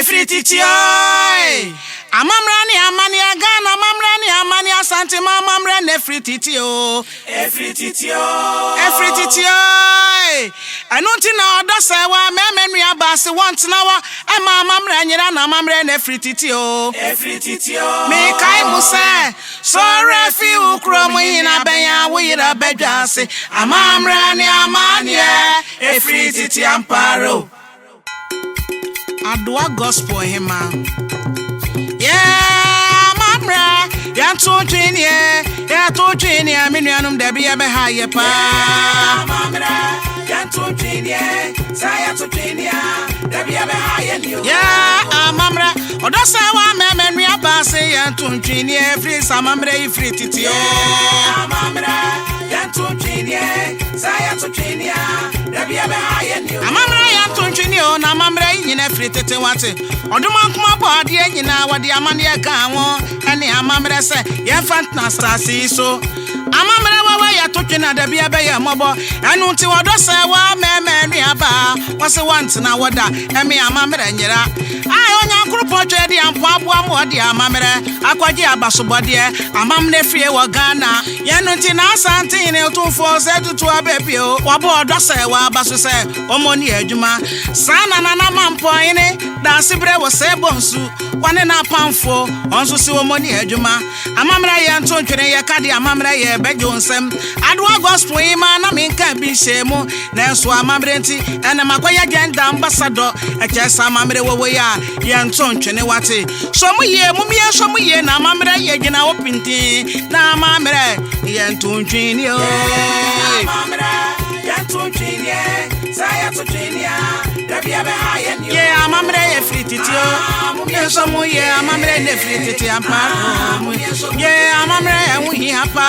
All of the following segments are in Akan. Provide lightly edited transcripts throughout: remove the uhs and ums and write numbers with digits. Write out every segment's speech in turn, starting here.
Every titio. Amamrani amani agana amamrani amani asante mamamrani every titio. Every titio. Every titio. Anunti na odo sewa memenu abasi want nawa ema amamrani na amamrani every titio. Every titio. Me kai muse so refi ukromo ina benya wira bedwase amamrani amani every titio amparo. Adwa gospel hima. Yeah, mamra, ya to train ya minuanum de be higher pa. Mamra, ya to train ya, say to train ya, de be higher. Yeah, mamra, odosa wa memenu abase ya to train ya free samamre free titio. Mamra, ya to train ya, say to train ya, de be higher. Mamra ya to train ya na mamra nyina free tete wate. Oduma kuma body nyina wade amane aka won ene amamre se ye fant na stasi so amamre wa ya totwena da bia be ye mobo enu nti wodo se wa memenu aba wose want na woda eme amamre nyira ai onya nkrupo twede ampo aboa mo de amamre akwaje abasobode amamne fie wo Ghana yenu nti na asante ne otumfo se tutu abebio wabo odo se wa abaso se omoni adwuma sana na mampo ene da sibre wo se bonsu wane na pamfo onso se omoni adwuma amamra ye nto ntwene ye kade amamra ye bejo nsem adwa gospel ima na menka bi shemu na so amamre nti ene makwaya genda ambassador ekesa amamre wowo ya ye nto ntwene wate so mu ye na amamra ye gina opinti na amamra ye nto ntwene o amamra ye nto ntwene saya to ntwene ya da bia be haye ni ye amamra ye free titio so mu ye amamre ne free titi amparo ye amamre enwu hi apa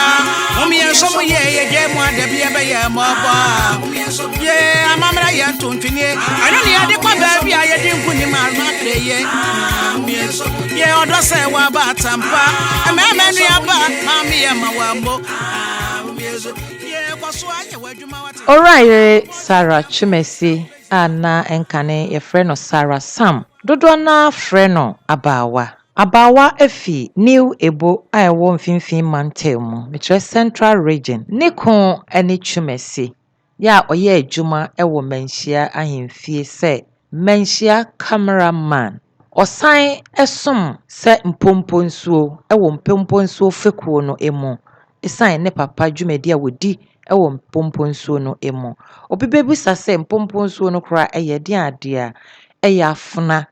ye so mu ye je mu ade bia be ye mo ba ye amamre ye tontwini anu ne ade kwa ba bia ye di nkuni ma na ye odo se wa ba tampa amemenu aba mami ye ma wa mbo ye kwaso anya wadwuma wate. Alright, Sarah Chumesi ana enkane ye friend no Sarah Sam dodo na friend no abawa efi new ebo aewo mfimfin mantel mu metre central region niko eni Chumesi ya oye adwuma ewo manhia ahemfie se manhia cameraman osan esom se mpompo nsuo ewo mpompo nsuo fekuo no emu esan ne papa dwumadi a wodi ewo mpompo nsuo no emu obibebusa se mpompo nsuo no kra eyede ade a eyafuna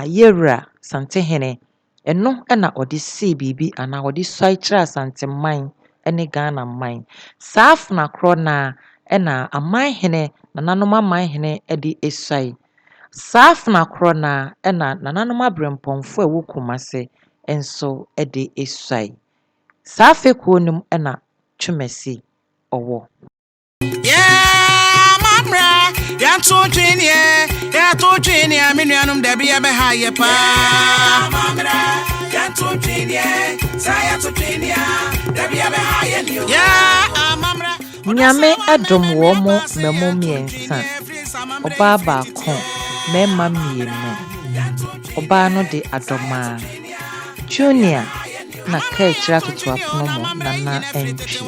yewra santehene eno na odi si bibi ana odi soichra santeman ene Ghana man saafna kro na na amanhene na nanoma manhene edi esai saafna kro na nanoma brempomfo ewo kumase enso edi esai saafe kuonum na Chumesi owo. Yeah, mamra, ya to train ya minuanum de bia be haye pa. Mamra, ya to train ya, saya to train ya, de bia be haye ni. Yeah, mamra. Nyame adom wo mo memo miensa. Oba ba ko, mema mienu. Oba no de adoma. Junior na kechira tutu apono mo nana entwi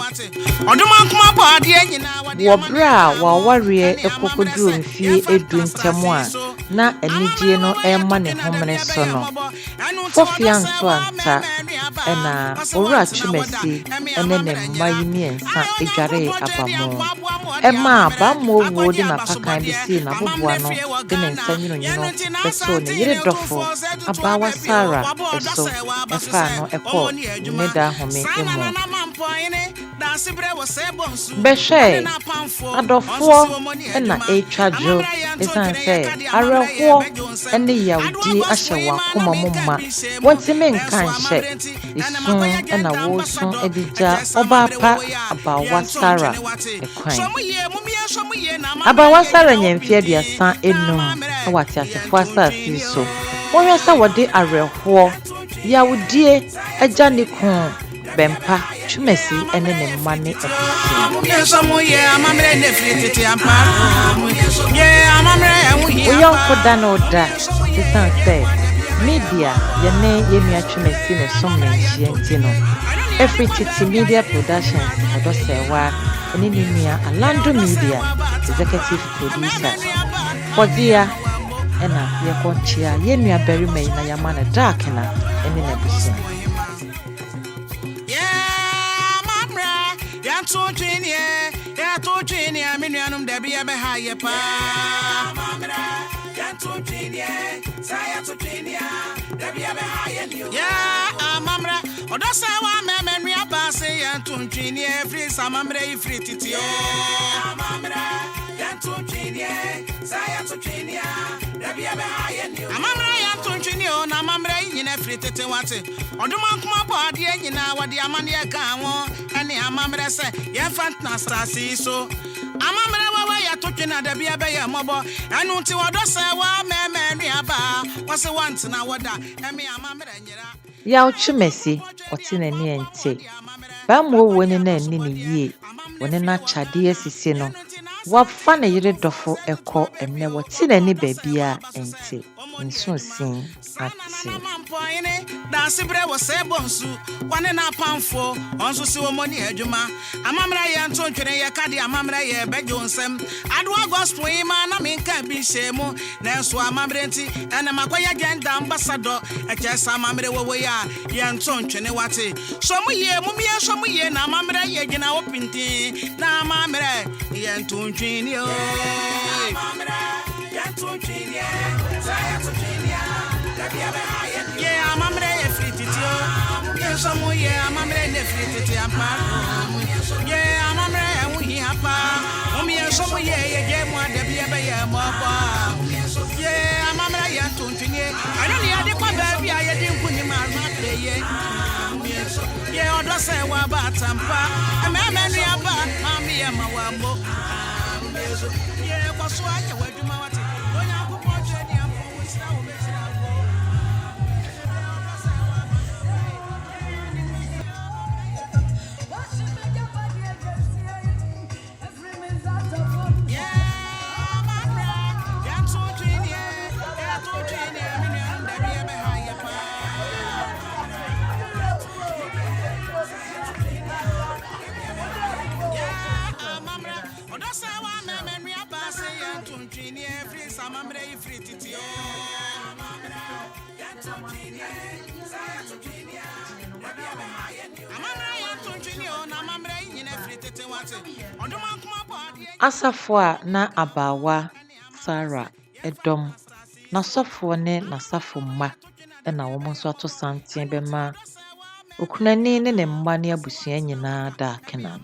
oduma kuma body nyina wo bra wa ware ekokoduru mfie edu ntemu a na anigye no ema ne homene so no fofia nso anta na owura Chumesi ene ne mmayi miensa edware abamo ema abamo wo de na pakan bi si na boboa no de ne nsanyino nyino beso ne yire dofo abawa Sarah eso efa no eko neda home emu beshe adofo na etwajo esanse areho ene yawdi ahyewa koma momma wontime nkan hye isun na wosun edija obapa abawa Sarah ekwan abawa Sarah nyemfie aduasa enum wati asefo asasi so wonhwesa wode areho yawdie agya ne kun Bempa Chumesi ene ne mma ne abusia. Uyonko da na oda esan say media yene yemia Chumesi ne som na nhie ntino. Every Titi Media Productions odo sewa ene ne nua Alando Media executive producer. Fodia ena yekonchia yenua berima na yamana dark na ene na abusia. To Trinia, Minianum, Debbie, Abeha, Pa, Mamma, Yanto Trinia, Saya to Trinia, Debbie, Abeha, yeah, Mamma, or does our man, we are passing Yanto Trinia, free some free titio, Mamma, Yanto Trinia, Saya to Trinia, Debbie, Abeha, Mamma, Yanto Trinio, Namamra, in a free titiwati, or do monk my body, you know what the Amania can want, and the Amamra say, yeah, fantastic. So, Amamra, ya talking at the Biaba mobile, and until I don't say, well, man, what's the once in our da, and me, Amamra. Yaw Chumesi otine ni ente. Bamwo woni na ni ne yie. Woni na chade asisi no. Wafa na yire dofo ekọ enne wotine ni babia ente. Nso sin ati. Dance bre wo se bonsu. Wane na pamfo, onso si wo moni adwuma. Amamra ye nto ntwene ye kade amamra ye bejo nsem. Adwa gospel ima na menka bi shemu. Na enso amamra enti ene makoya agenda ambassador. Echesa amamra wo ya ye nto ntwene wate. So mu ye na amamra ye gina opinti. Na amamra ye nto ntwene o. Amamra ye nto ntwene. Saya to ntwene. Yeah, I'm a free titio. Yes, I'm a free titio. Yeah, I'm a we have a some yeah, one the baby. Yeah, I'm a tunting. I don't need the baby. I didn't put him out. Yeah, or does say what about Tampa? A man, about Mammy and my wambo. Yeah, what's why you were doing what? Asafo a na abawa Sarah edom na sofo ne na safo mma na wo nso ato santen be ma okunani ne mma ne abusua nyina da kenan.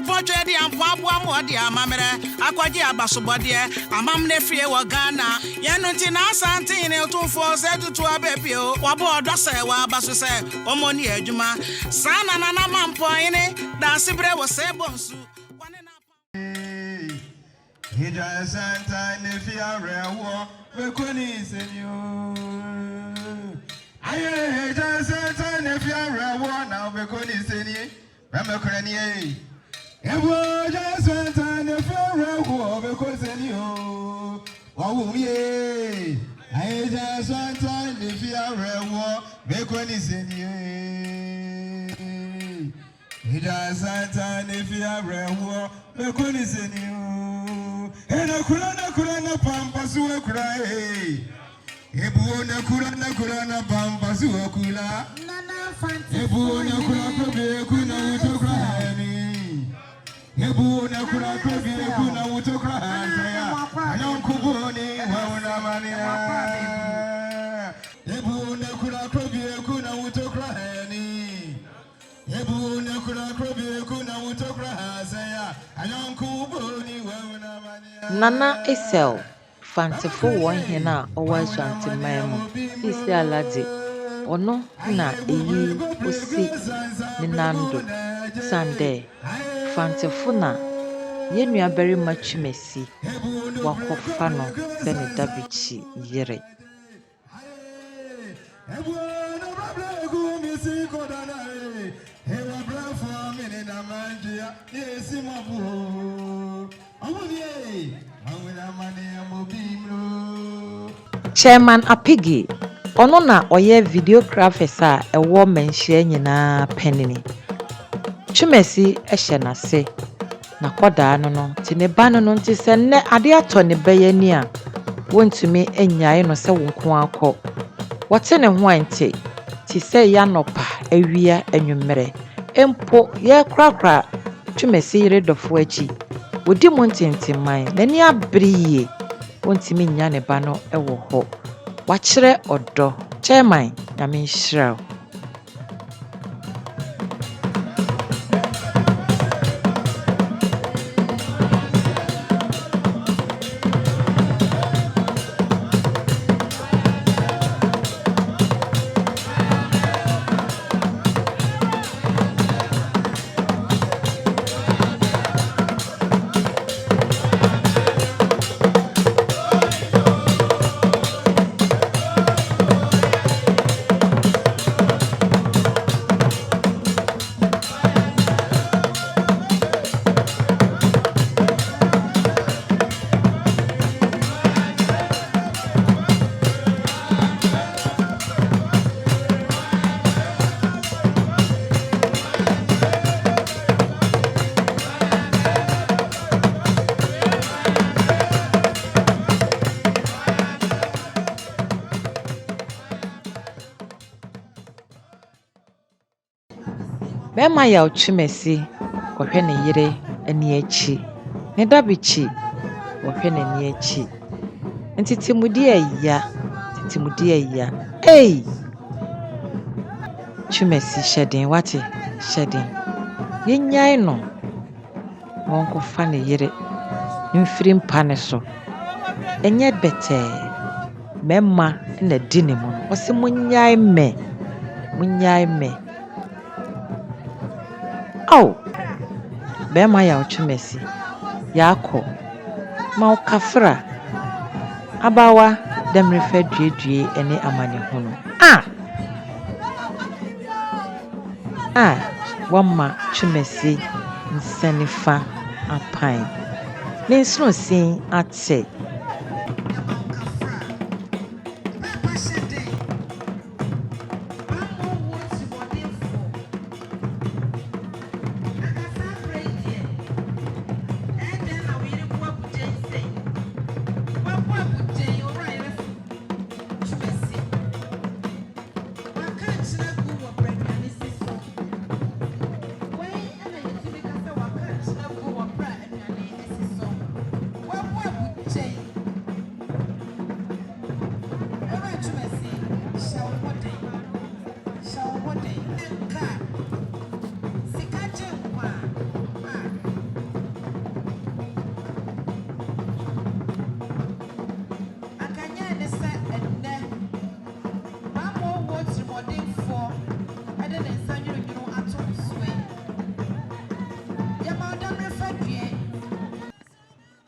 Portrait and Pabua Modi, Amamere, Aquaji Abasobody, Amamne Free Wagana, Yanutina Santine, 2 4 7 to a baby, Wabo Dosa, Basu say, Omoni Ejuma, Sana Nana Mampoine, Dansibre was Sebonsu. He just sent time if you are rare war, we couldn't send you. I just sent time if you are rare war, now we couldn't send you. Remember, Cranier. It was just one time if you're a war because any oh, ye. I just one time if you're a war because it's in you. It just one time if you're a war because it's in you. And a kurana pampas will cry. Ebuna kurana pampas will kula. Ebuna kuna to cry. Ebuna kuna utokra haya anokuboni wauna mania Ebuna kuna utokra hani Ebuna kuna utokra haya anokuboni wauna mania Nana Esel fantefo won hena owazu antimamu isi alade ono na eyi osi ninando sande fantefuna yenua berima Chumesi wakofa no se ne dabichi yere. Chairman Apigi ono na oye videographers a ewo menhye nyina penini Chumesi ehye nase na koda no ti ne ba no nti se ne ade ato ne beye ni a wontumi enyae no se wonko akọ wote ne ho ante ti se ya nopa awia anwumere empo ye krakra Chumesi yire dofo achi wodi montintimman nani abriye wontumi nya ne ba no ewo ho wachire odo chairman nyame nhyira Bema ya Chumesi wohwe ne yire ani achi ne dabichi wohwe ne ani achi ntitimudi ayya Chumesi shedin wate shedin yenyae no wonko fa ne yire mfiri mpa ne so enye bete mema na di ne mu no wose munyae me Bema ya Chumesi yako ma ukafra abawa demrefa duedue ene amane hono wama Chumesi nsanifa apan nensno sin ate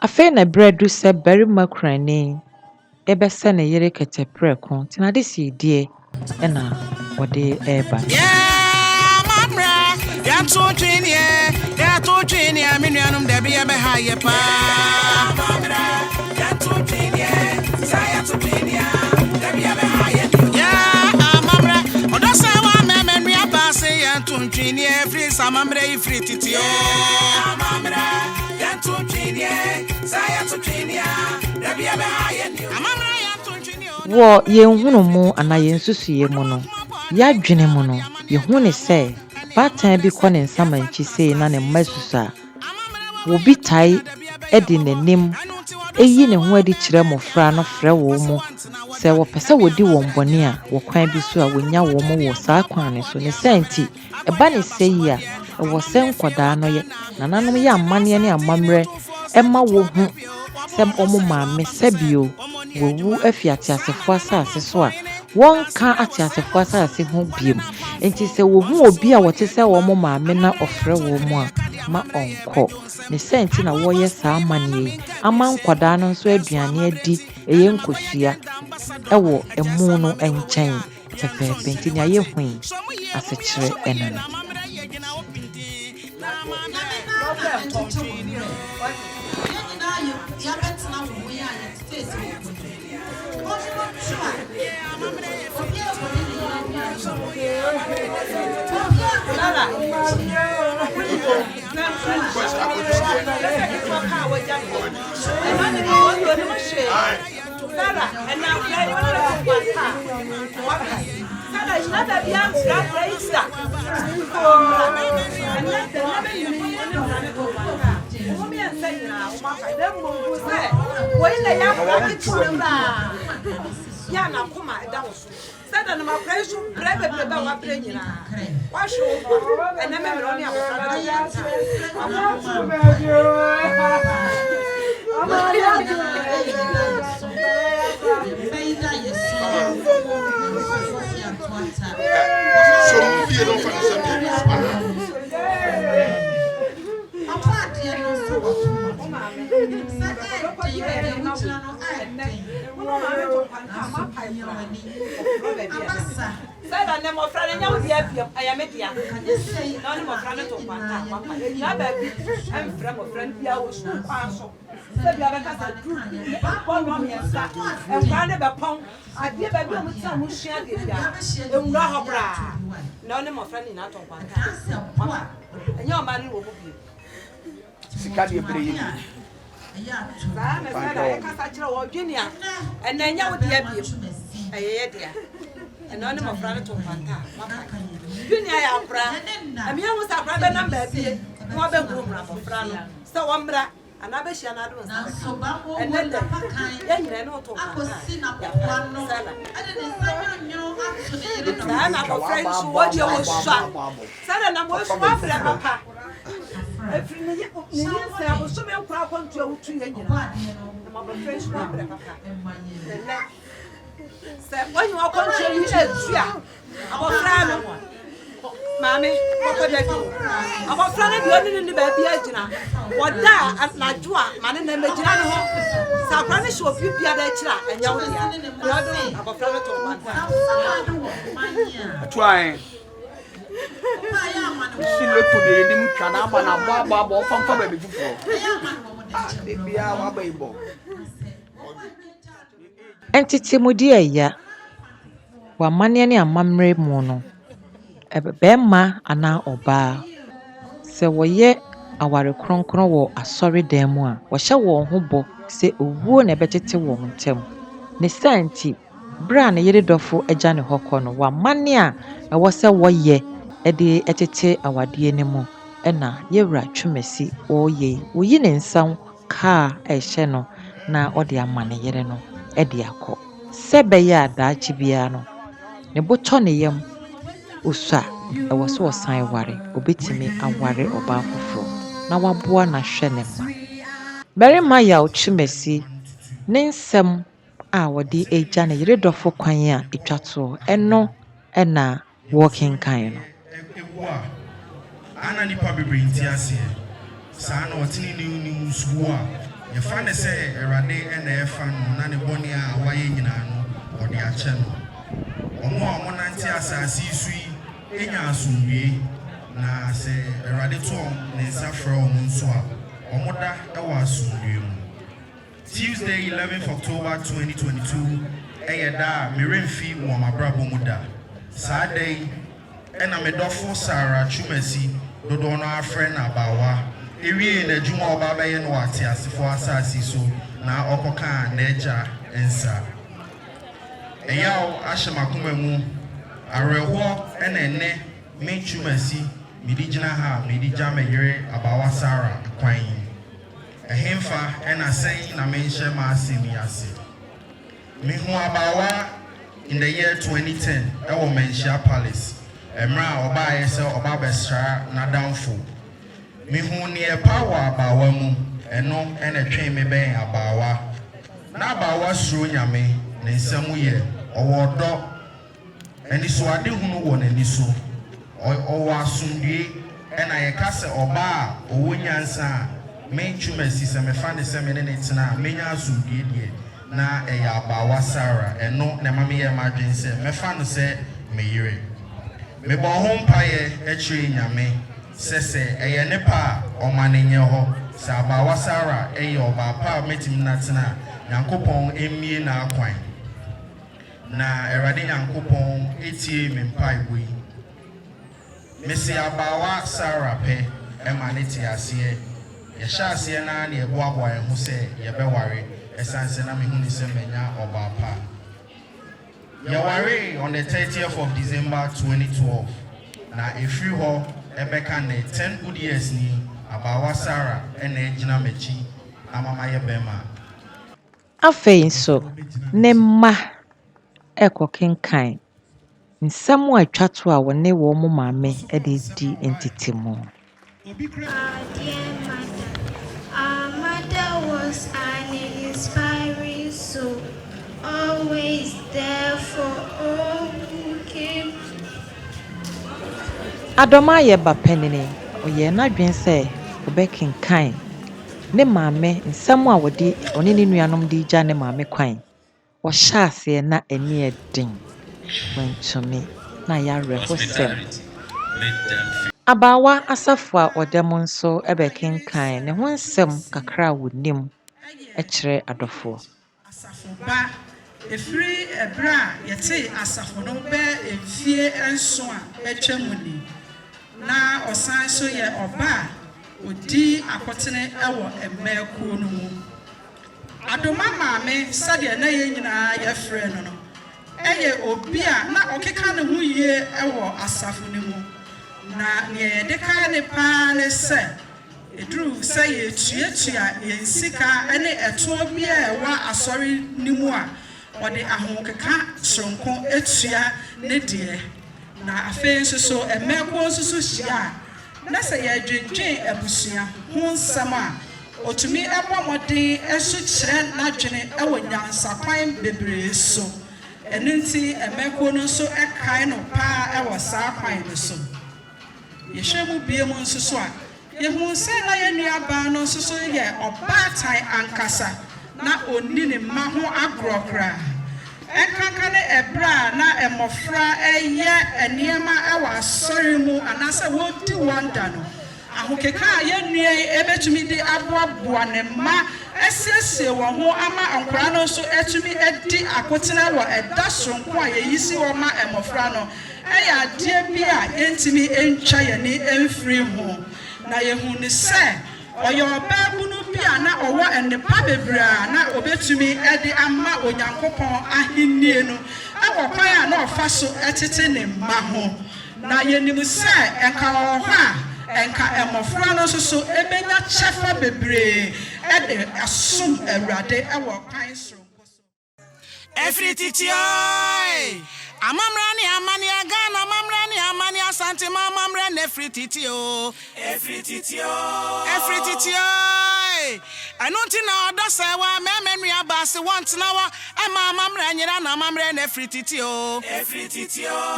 Afe na bredu se barima krani ebese ne yire ketepre kon tinade si die na wode eba mamra ya to twiniamenuanum da bia be ha ye pa mamra ya to twini saya to twini da bia be ha ye mamra odo se wa memenu aba se ya to twini free samamra free titio mamra ya to twini saya to twini da bia be ha ye mamra ya to twini wo yenhunu mu ana yensusuye mu no ya dwene mu no yehune se batan bi kɔ ne nsamanchi sei na ne mmasusa wo bi tai edi nenim eyi ne ho adi kyerɛ mofra no frɛ wo mu sɛ wo pɛsɛ wodi wɔn bɔne a wo kwan bi so a wonya wo mu wɔ saa kwan ne so ne senti eba ne sei a wo sɛ nkodaa no ye nananom ye amane ne amammerɛ ɛma wo hu sɛ ɔmo maame sɛbio wo wu afiate asefo asase so a wonka atiasefo asase ho biem enti sɛ wo hu obi a wote sɛ wo mo maame na ofrɛ wo mu a ma onko ne senti na wo yɛ saa mane ama nkodaa no nso aduane adi eye nkosua ɛwɔ emu no enkyɛn tɛpɛpɛ enti nya yɛ hui asekyerɛ ɛnano And none of friend to Panta. Junior, a meal was a brother number, more than woman for Frano. So umbra, and I bet you not and then the no to what you was shot. Said and I was Papa. I was so many problems to you. When you are contrary, about Frano, Mammy, about Frano, the only in the baby, what that at Najua, man, and the Majano, Sabranish of you, Piadetla, and young about Frano to trying. She looked to the Canama and Baba from Faber before. Be our baby. Entity Mudia ya wamane ne amamre mu no ebebema ana oba se woye aware kronkron wo asori dan mu a wo hye wo ho bo se owuo na ebetete wo ntem ne santi bra na yere dofo agya ne hokọ no wamane a ewo se woye ede etete awade ne mu na yewra twemasi oye oyi ne nsan ka ehye no na ode amane yere no ede akọ sebe ya daachi bia no ne boto ne yam usua ewo so osan ware obetimi aware oba foforo na waboa na hwe ne ma berima ya ochimesi ne nsem a wodi eja ne yire dofo kwan a etwato eno na walking kan no ana nipa bebre nti ase saa na otini ni suwa ye fa ne se erade na e fa no na ne boni a waye nyina no odi a che no omo a mo nanti asase sui enya asumwie na se erade to ne nsa fra omo nso a omo da e wa asumwie mu Tuesday 11th October 2022 da miremfi wo mabrabo mu da saa day na medofo Sarah Chumesi dodo no afre na bawa ewie na djuma oba baye no ate asefo asasi so na okoka na eja ensa eyawo ahyemakoma mu areho na ene me Chumesi midigina ha midija meyere abawa Sarah kwan ehemfa na sen na menhye ma asemi ase me hu abawa in the year 2010 ewo Menhia Palace emra oba yese oba besra na downfall me hu ne power abawa mu eno ene twen me ben abawa na abawa suro nyame ne nsam ye owodo eni so ade hunu wo n'ani so owo asundue ena ye kase oba owo nyansa me Chumesi se me fa ne se me ne tena menya asundue die na eya abawa Sarah eno ne mame ye madwen se me fa no se me yire me bo ho mpaye e nyame sese eye ne pa omanenye ho sabawa Sarah oba pa metim natena Yankopon emie na akwan na Erade Yankopon etie me mpai boyi mesi abawa Sarah pe emaneti ase ye sha ase na na eboaboa ye ho se ye beware esanse na me hu ni se menya oba pa ye ware on the 30th of December 2012 na efri ho ebeka ne 10 good years ni abawa Sarah ene ejina mechi amama ye bema afei nso ne mma ekokenkan nsɛm a atwa to a wɔne wɔn mo maame de di ntitimu. Dear mother, our mother was an inspiring soul, always there for all who came. Adoma ye ba penini oyɛ n'adwen sɛ ɔbɛkenkan ne maame nsɛm a wɔde ɔne ne nuanom de gya ne maame kwan. Wɔhyɛ aseɛ na ani ɛden wantumi na yɛawerɛhosɛm. Abawa asafo a ɔda mu nso ɛbɛkenkan ne ho nsɛm kakra a wɔnim ɛkyerɛ adɔfoɔ. Asafo ba efiri ebra yɛte asafo no bɛ efie nso a ɛtwa mu ni na ɔsan so yɛ ɔba odi akɔtene ɛwɔ mmɛkuo no mu. Adoma maame sɛdeɛ na yɛn nyinaa yɛfrɛ no no ɛyɛ obi a na ɔkeka ne ho yie ɛwɔ asafo no mu na nea yɛde ka ne paa ne sɛ eduru sɛ yɛtuatua yɛn sika ne ɛtoɔ bi a ɛwɔ asɔre ne mu a ɔde ahokeka soronko etua ne deɛ na afei nso so mmɛkuo nso so hyia na sɛ yɛdwendwen abusua ho nsɛm a otumi ɛbɔ mmɔden ɛso kyerɛ n'adwene ɛwɔ nyansakwan bebree so ɛno nti mmɛkuo no nso ɛkae no paa ɛwɔ saa kwan no so yɛhwɛ mu bie mu nso so a yehu sɛ na yɛ nuabaa no nso so yɛ ɔbaatan ankasa na onni ne mma ho agorɔ koraa ɛnkanka ne ɛbrɛ a na mmɔfra ɛyɛ nneɛma ɛwɔ asɔre mu anaasɛ wɔdi wɔn da no ahokeka a yɛnnua yi ɛbɛtumi de aboaboa ne mma ɛsiesie wɔn ho ama nkwaraa no nso ɛtumi ɛdi akotena wɔ ɛda soronko a yɛyi si wɔn ma mmɔfra no ɛyɛ adeɛ bi a yɛntumi ɛntwa yɛni ɛmfiri ho na yɛhu ne sɛ ɔyɛ ɔbaabunu bi a na ɔwɔ nnepa bebree a na obetumi ɛde ama onyankopɔn ahennie no ɛwɔ kwan a na ɔfa so ɛtete ne mma ho na yɛnim sɛ ɛnka wɔ hɔ a ɛnka mmɔfra no nso so ɛbɛnya kyɛfa bebree ɛde asom awurade ɛwɔ kwan soronko so. Every titio amamrani amani agana mamrani amani asante mamamrani every titio anunti na odo sewa memenu abase want na wa ema mamrani na mamrani every titio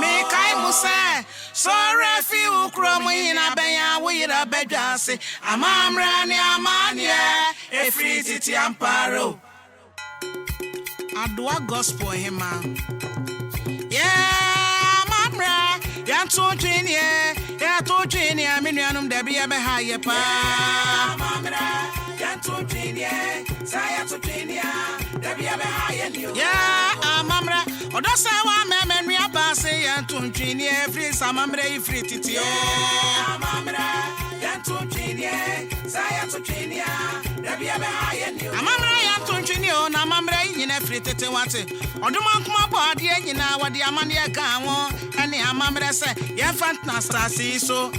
me kai musa so refi ukro mu hina benya wo yira bedwase amamrani amani every titio amparo Adwa gospel hima yeah mamra yanto twini me nuanom da bia be ha ye pa mamra yanto twini saya to twini da bia be ha ye ni yeah mamra odo sa wa me nua se yanto twini free samamra free titio mamra yanto twini saya to twini da bia be ha ye ni mamra yanto twini na mamra nyina free tete wate oduma nkoma body nyina wode amane ka ho ene amamre se ye fantna stasi so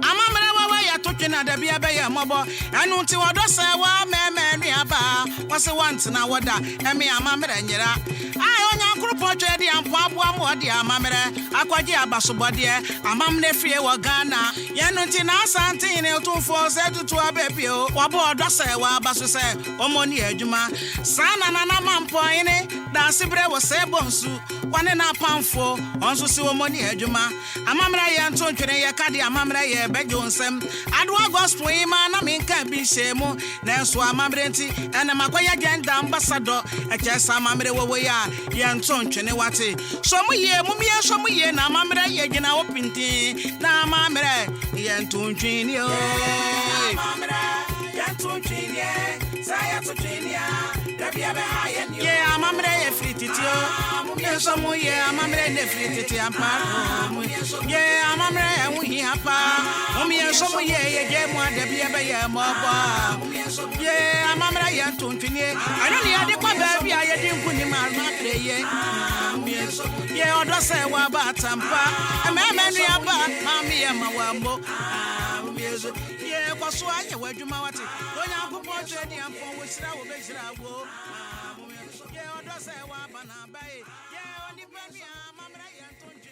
amamre wawa ya totwena da bia be ye mobo enu nti wodo se wa meme nuaba wose want na woda eme amamre nyira ai onya nkropo twedi ampo aboa mo de amamre akwaje abasobode amamre fie wo Ghana ye nu nti na asante ne otumfo se tutu abepio wabo odo se wa abaso se omoni adwuma sana na mampo ene da sebre wo se bonsu wane na pamfo onso se omoni adwuma amamra ye nto ntwene ye kade amamra ye bejo nsem adwa gospel ima na menka bi shemu na enso amamre nti ene makwaya agenda ambassador echesa amamre wo ya ye nto ntwene wate so mu ye na amamra ye gina opinti na amamre ye nto ntwene o Yeah, I'm a free titio. Yes, I'm a free titio. Yeah, I'm a we have some yeah, one the baby, more. Yeah, I'm a young Tuntinia. I don't hear the baby, I didn't put him out my play. Yeah, or does say what about Tampa? A man, Mammy, and my wambo. Yeah, what's why you were Jumawati? When I'm going to the ample, which I will make sure I will. Yeah, or does say what Banaba? Yeah, only Penny, Mamma, and Tunji.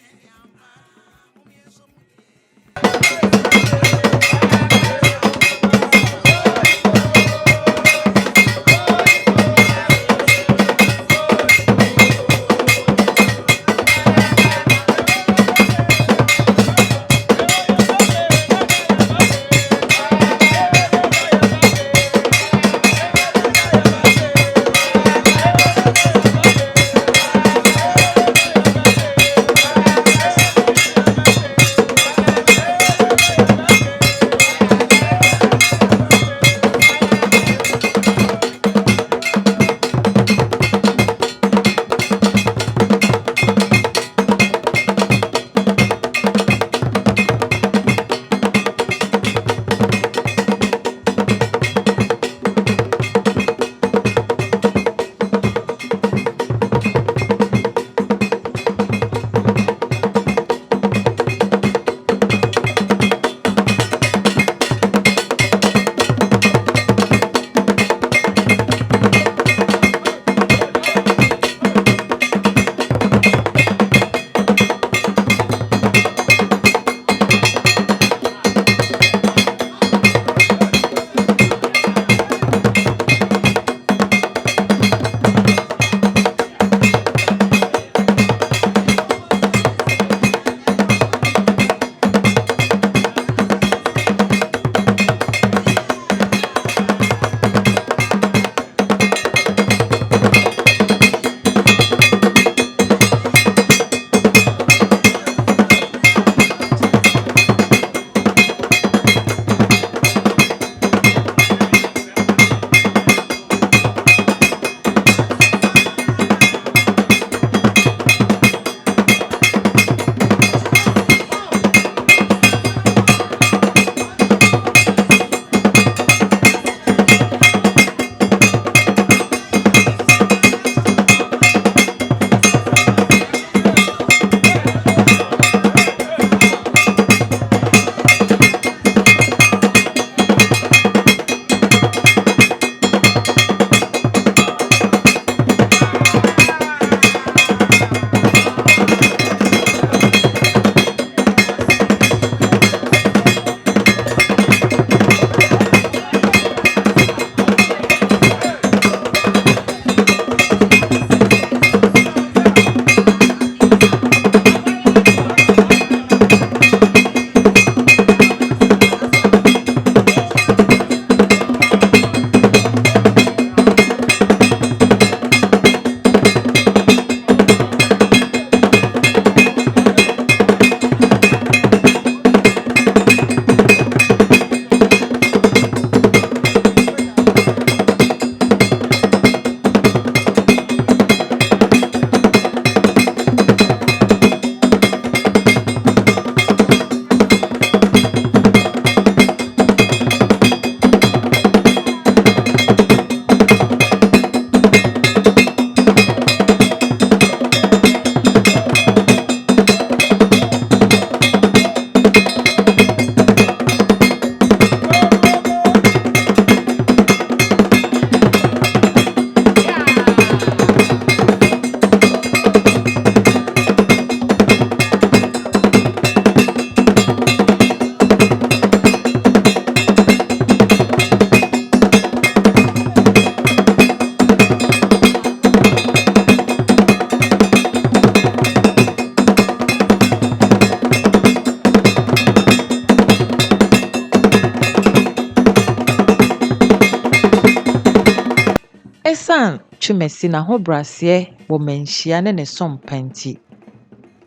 Esan Chumesi na ho brase wo manhia ne sompa nti.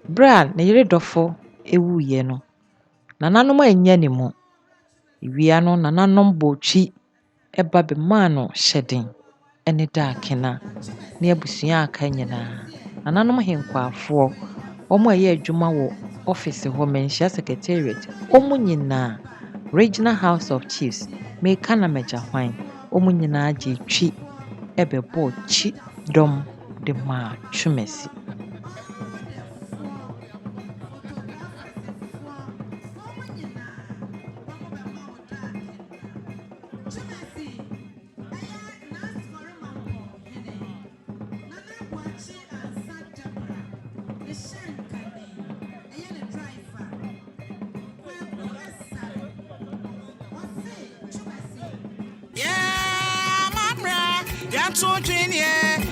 Bra ne yere dofo ewuye no. Nananom anya ne mu. Iwia no nananom bochi eba be mano hyeden ene da kena ne abusua aka nyina. Nananom henkwafo omo aye adwuma wo office ho menhia secretariat omo nyina Regional House of Chiefs me kana meja hwan omo nyina je twi ebebo chi dom de ma twumesi.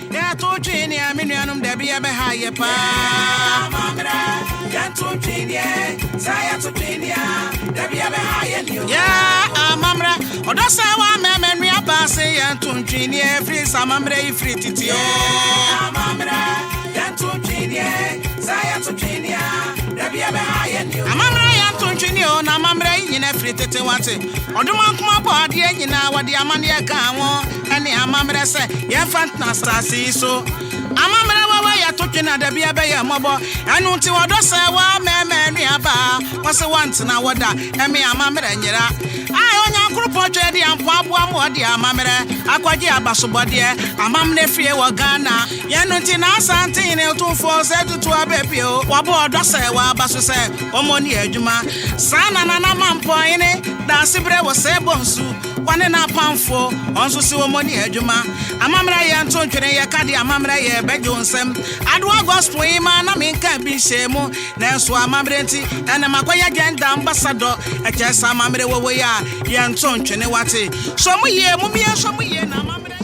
Yanto Junior, Minianum, Debbie Abehaye Pa. Mamra, Yanto Junior, Sayato Junior, Debbie Abehaye. Yeah, Mamra, Odosawa, Mamma, Abase, Yanto Junior, free Samamre, free Titio. Mamra, Yanto Junior, Sayato Junior, Debbie Abehaye. Mamra, Yanto Junior, Namamre, in every Titiwati. Oduma kuma body, what the Amania Gawo. Ani amamre se ye fant na stasi so amamre wa ya totwe na da bia be ya mobo anu nti wodo se wa meme nuaba wose want na woda emi amamre nyira ai onya nkrupo twe de ampo aboa mo de amamre akwaje abasobode amamre fie wo Ghana ye nu nti na asante ne otumfo se tutu abepio wabo odo se wa abaso se omoni adwuma sana na mampo ine da sibre wo se bonsu wane na pamfo onso se omoni adwuma amamra ye nto ntwene ye kade amamra ye bejo nsem adwa gospel ima na menka bi shemu na enso amamre nti ena makwaya genda ambassador ekesa amamre wowo ya ye nto ntwene wate so mu ye so mu ye na amamre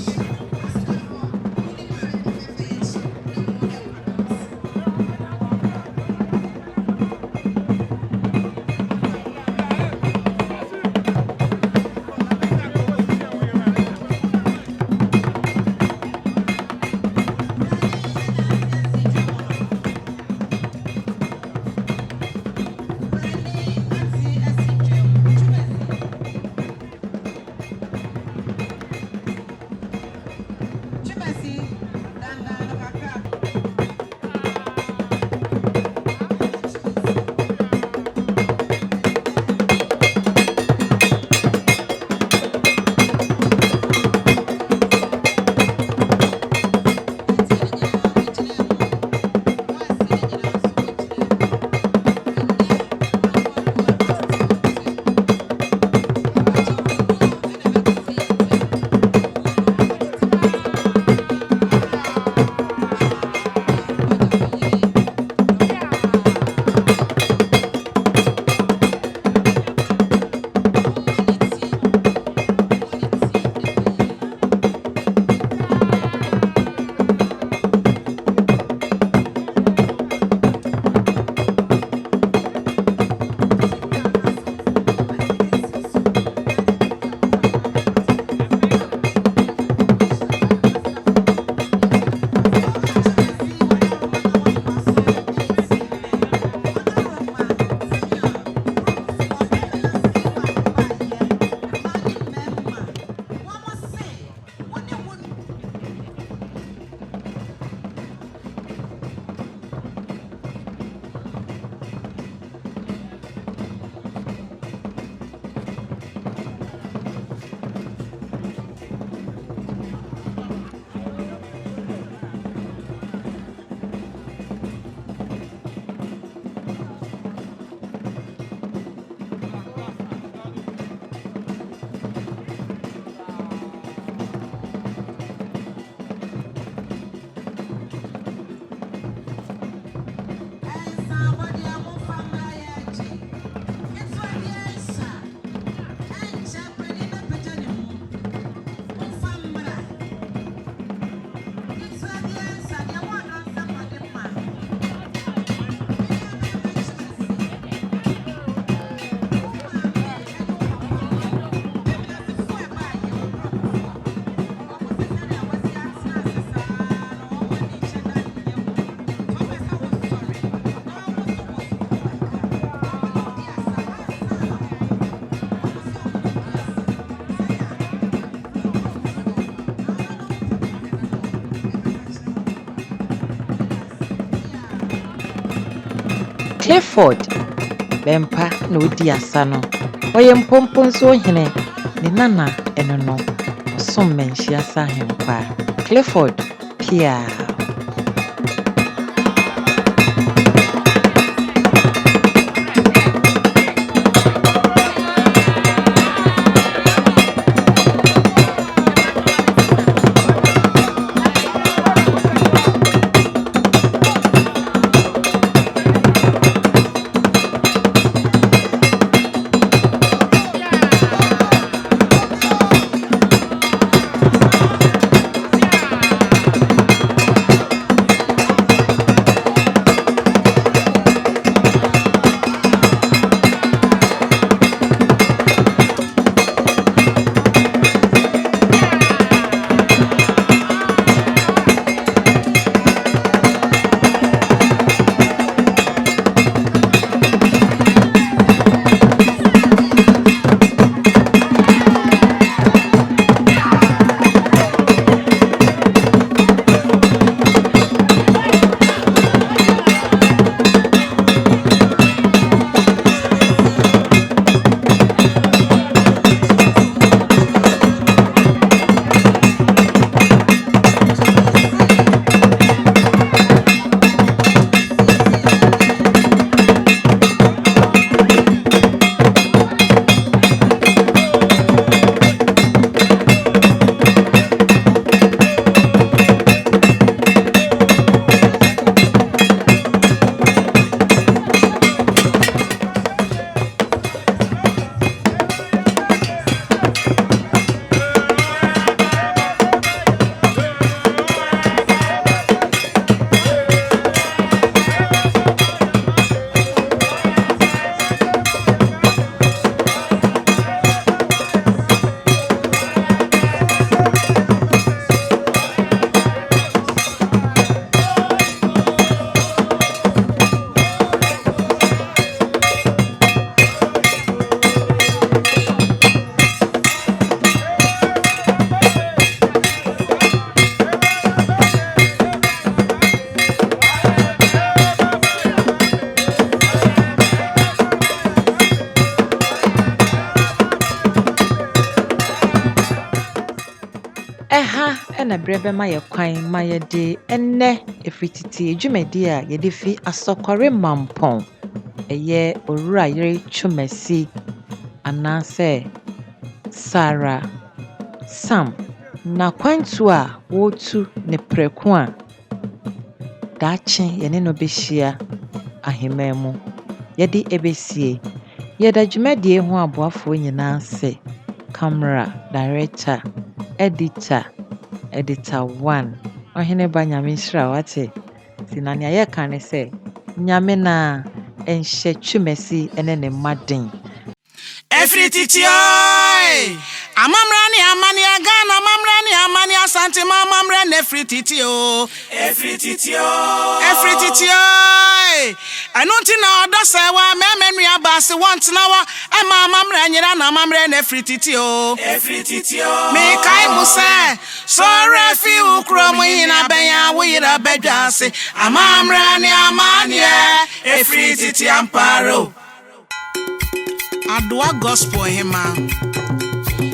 Clifford Bempa na odi asa no oye mpompo nso hene ne nana eno no osom menhia sa hempa Clifford Pia na brebe ma ye kwan ma ye de enne efrititi edwumadi a ye de fi asokore mampon eye owura yere twumasi anase Sarah Sam na kwantu a wotu ne preku a dache ye ne no behia ahememu ye de ebesie ye da dwumadi ho aboafo nyina se camera director editor 1 ohene ba nyame hira wate sinani aye kan ne se nyame na enhye twumasi ene ne maden efrititi oi amamrani amani agana amamrani amani asante mamamrani efrititi o efrititi oi anunti na odosa wa memenu abase want na wa ema amamrani na amamrani efrititi o me kai musa so refi ukromu hina benya wira bedwase amamrani amani efrititi amparo Adwa gospel hima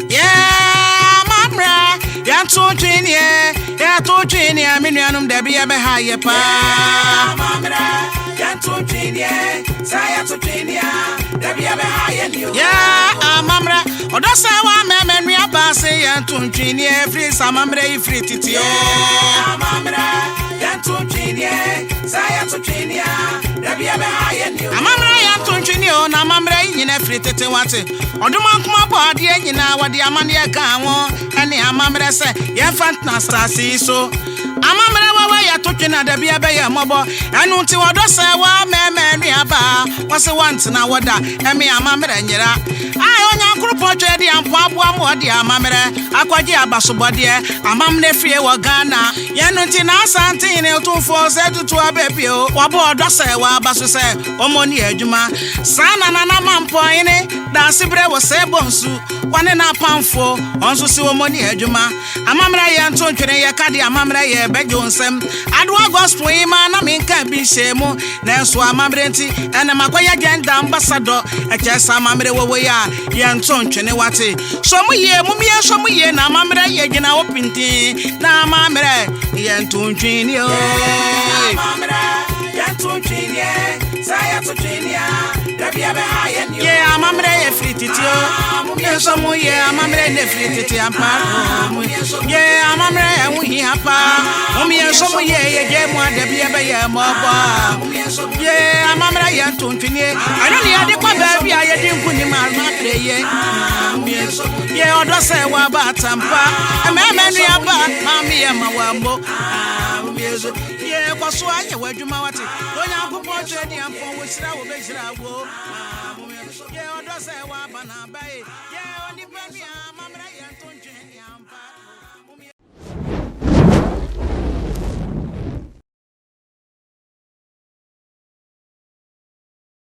yeah mamra ya to twini minuanum da bia be haye pa mamra ya to twini saya to twini da bia be haye ni yeah mamra odosa wa memenu abase ya to twini free samamra free titi o mamra ya to twini saya to twini da bia be haye ni mamra ya to twini o na mamra nyina free tete wate oduma kuma body nyina wade amane ka ho ene amamre se ye fantna stasi so amamre wawa ya to twina da bia be ya mobo enu nti wodo se wa memenu aba wose want na woda eme amamre nyira ai onya krupo twedi ampo abo amode amamre akwaje abasobode amamne fie wo Ghana ye nu nti na asante ne otumfo se tutu abebio wabo odo se wa abaso se omoni adwuma sana na mampo ine da sibre wo se bonsu wane na pamfo onso si wo moni adwuma amamra ye nto ntwene ye kade amamra ye bejo nsem adwa gospel ima na menka bi shemu na so amamra nti ena makoya agenda ambassador echesa amamra wo ya ye nto ntwene wate so mu ye na amamra ye gina opinti na amamra ye nto ntwene o amamra ye nto ntwene saya to ntwene dabia be ha ye yeah amamra ye frititio so mu ye amamra ne frititi ampa yeah amamra ye mu hi apa so mu ye je mu adabia be ye mo ba yeah amamra ye nto ntwene ano ne ade kwa ba bia ye di nkuni ma pre ye yeah odo se wa ba tampa ememe nu aba mami ye ma wa mbo yeah kwaso anye wadwuma wate onya akopɔ twedi ampo wo sira wo be sira wo yeah odo se wa ba na ba ye yeah oni pa ni amamra